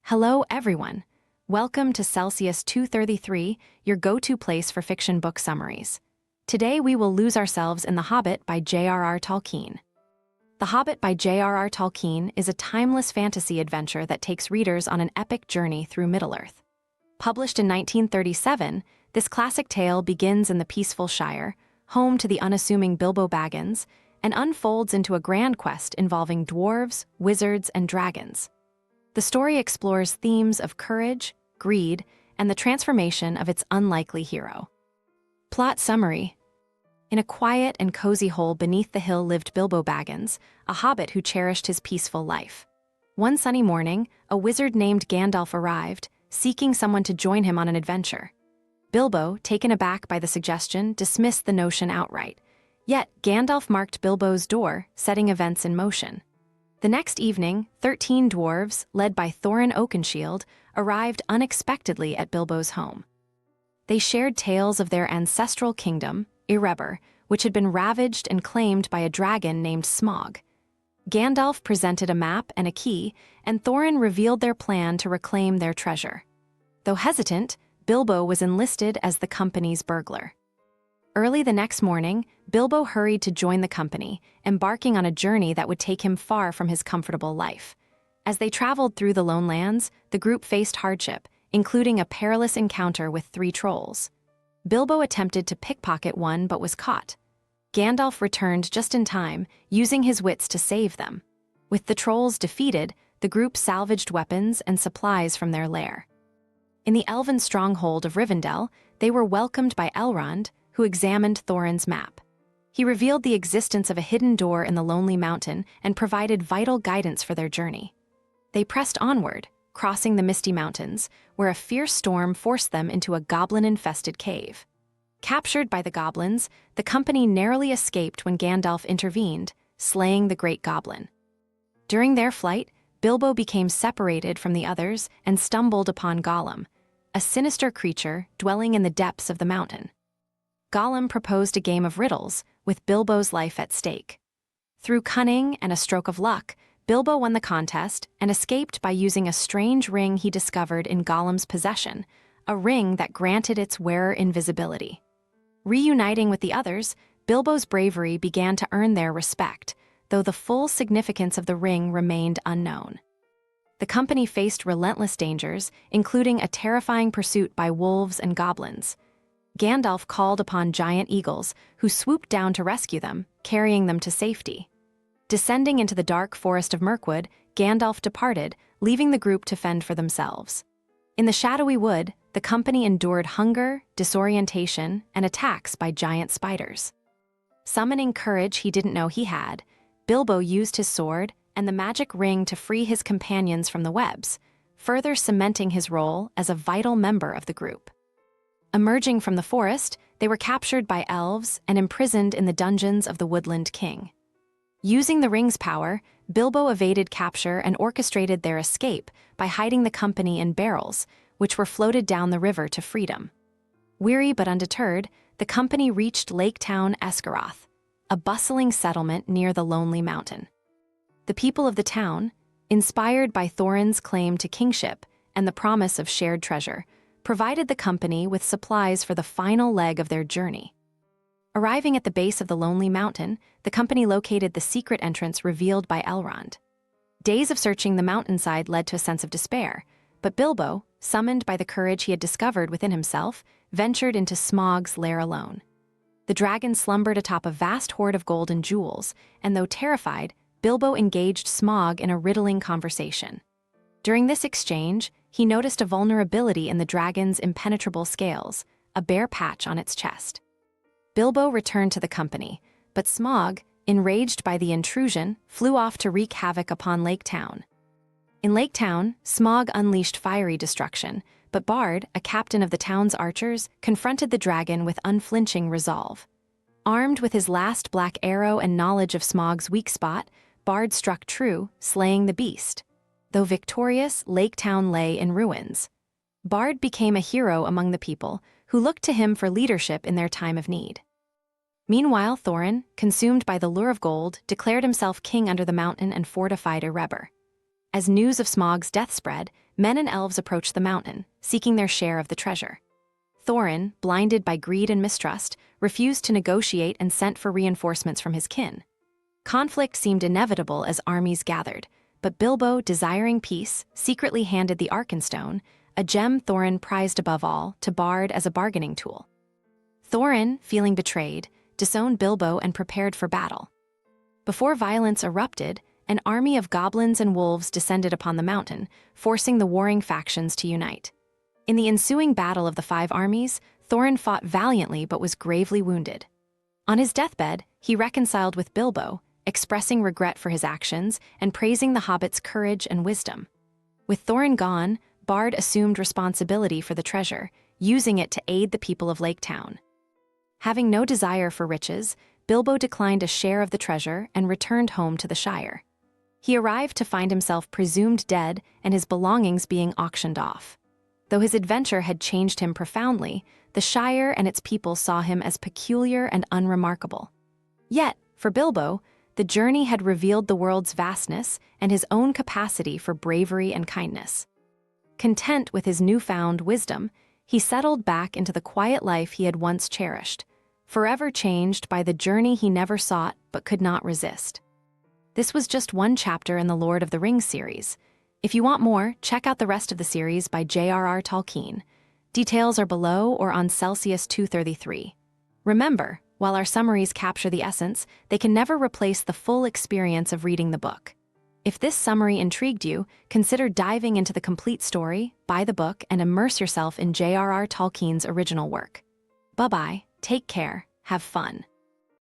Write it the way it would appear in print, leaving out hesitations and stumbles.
Hello, everyone. Welcome to Celsius 233, your go-to place for fiction book summaries. Today we will lose ourselves in The Hobbit by J.R.R. Tolkien. The Hobbit by J.R.R. Tolkien is a timeless fantasy adventure that takes readers on an epic journey through Middle-earth. Published in 1937, this classic tale begins in the peaceful Shire, home to the unassuming Bilbo Baggins, and unfolds into a grand quest involving dwarves, wizards, and dragons. The story explores themes of courage, greed, and the transformation of its unlikely hero. Plot summary. In a quiet and cozy hole beneath the hill lived Bilbo Baggins, a hobbit who cherished his peaceful life. One sunny morning, a wizard named Gandalf arrived, seeking someone to join him on an adventure. Bilbo, taken aback by the suggestion, dismissed the notion outright. Yet, Gandalf marked Bilbo's door, setting events in motion. The next evening, 13 dwarves, led by Thorin Oakenshield, arrived unexpectedly at Bilbo's home. They shared tales of their ancestral kingdom, Erebor, which had been ravaged and claimed by a dragon named Smaug. Gandalf presented a map and a key, and Thorin revealed their plan to reclaim their treasure. Though hesitant, Bilbo was enlisted as the company's burglar. Early the next morning, Bilbo hurried to join the company, embarking on a journey that would take him far from his comfortable life. As they traveled through the Lone Lands, the group faced hardship, including a perilous encounter with 3 trolls. Bilbo attempted to pickpocket one but was caught. Gandalf returned just in time, using his wits to save them. With the trolls defeated, the group salvaged weapons and supplies from their lair. In the elven stronghold of Rivendell, they were welcomed by Elrond, who examined Thorin's map. He revealed the existence of a hidden door in the Lonely Mountain and provided vital guidance for their journey. They pressed onward, crossing the Misty Mountains, where a fierce storm forced them into a goblin-infested cave. Captured by the goblins, the company narrowly escaped when Gandalf intervened, slaying the Great Goblin. During their flight, Bilbo became separated from the others and stumbled upon Gollum, a sinister creature dwelling in the depths of the mountain. Gollum proposed a game of riddles, with Bilbo's life at stake. Through cunning and a stroke of luck, Bilbo won the contest and escaped by using a strange ring he discovered in Gollum's possession, a ring that granted its wearer invisibility. Reuniting with the others, Bilbo's bravery began to earn their respect, though the full significance of the ring remained unknown. The company faced relentless dangers, including a terrifying pursuit by wolves and goblins. Gandalf called upon giant eagles, who swooped down to rescue them, carrying them to safety. Descending into the dark forest of Mirkwood, Gandalf departed, leaving the group to fend for themselves. In the shadowy wood, the company endured hunger, disorientation, and attacks by giant spiders. Summoning courage he didn't know he had, Bilbo used his sword and the magic ring to free his companions from the webs, further cementing his role as a vital member of the group. Emerging from the forest, they were captured by elves and imprisoned in the dungeons of the Woodland King. Using the ring's power, Bilbo evaded capture and orchestrated their escape by hiding the company in barrels, which were floated down the river to freedom. Weary but undeterred, the company reached Lake Town Esgaroth, a bustling settlement near the Lonely Mountain. The people of the town, inspired by Thorin's claim to kingship and the promise of shared treasure, provided the company with supplies for the final leg of their journey. Arriving at the base of the Lonely Mountain, the company located the secret entrance revealed by Elrond. Days of searching the mountainside led to a sense of despair, but Bilbo, summoned by the courage he had discovered within himself, ventured into Smaug's lair alone. The dragon slumbered atop a vast hoard of gold and jewels, and though terrified, Bilbo engaged Smaug in a riddling conversation. During this exchange, he noticed a vulnerability in the dragon's impenetrable scales, a bare patch on its chest. Bilbo returned to the company, but Smaug, enraged by the intrusion, flew off to wreak havoc upon Lake Town. In Lake Town, Smaug unleashed fiery destruction, but Bard, a captain of the town's archers, confronted the dragon with unflinching resolve. Armed with his last black arrow and knowledge of Smaug's weak spot, Bard struck true, slaying the beast. Though victorious, Lake Town lay in ruins. Bard became a hero among the people, who looked to him for leadership in their time of need. Meanwhile, Thorin, consumed by the lure of gold, declared himself king under the mountain and fortified Erebor. As news of Smaug's death spread, men and elves approach the mountain, seeking their share of the treasure. Thorin, blinded by greed and mistrust, refused to negotiate and sent for reinforcements from his kin. Conflict seemed inevitable as armies gathered, but Bilbo, desiring peace, secretly handed the Arkenstone, a gem Thorin prized above all, to Bard as a bargaining tool. Thorin, feeling betrayed, disowned Bilbo and prepared for battle. Before violence erupted, an army of goblins and wolves descended upon the mountain, forcing the warring factions to unite. In the ensuing battle of the five armies, Thorin fought valiantly but was gravely wounded. On his deathbed, he reconciled with Bilbo, expressing regret for his actions and praising the hobbit's courage and wisdom. With Thorin gone, Bard assumed responsibility for the treasure, using it to aid the people of Lake Town. Having no desire for riches, Bilbo declined a share of the treasure and returned home to the Shire. He arrived to find himself presumed dead and his belongings being auctioned off. Though his adventure had changed him profoundly, the Shire and its people saw him as peculiar and unremarkable. Yet, for Bilbo, the journey had revealed the world's vastness and his own capacity for bravery and kindness. Content with his newfound wisdom, he settled back into the quiet life he had once cherished, forever changed by the journey he never sought but could not resist. This was just one chapter in the Lord of the Rings series. If you want more, check out the rest of the series by J.R.R. Tolkien. Details are below or on Celsius 233. Remember, while our summaries capture the essence, they can never replace the full experience of reading the book. If this summary intrigued you, consider diving into the complete story, buy the book, and immerse yourself in J.R.R. Tolkien's original work. Bye-bye, take care, have fun.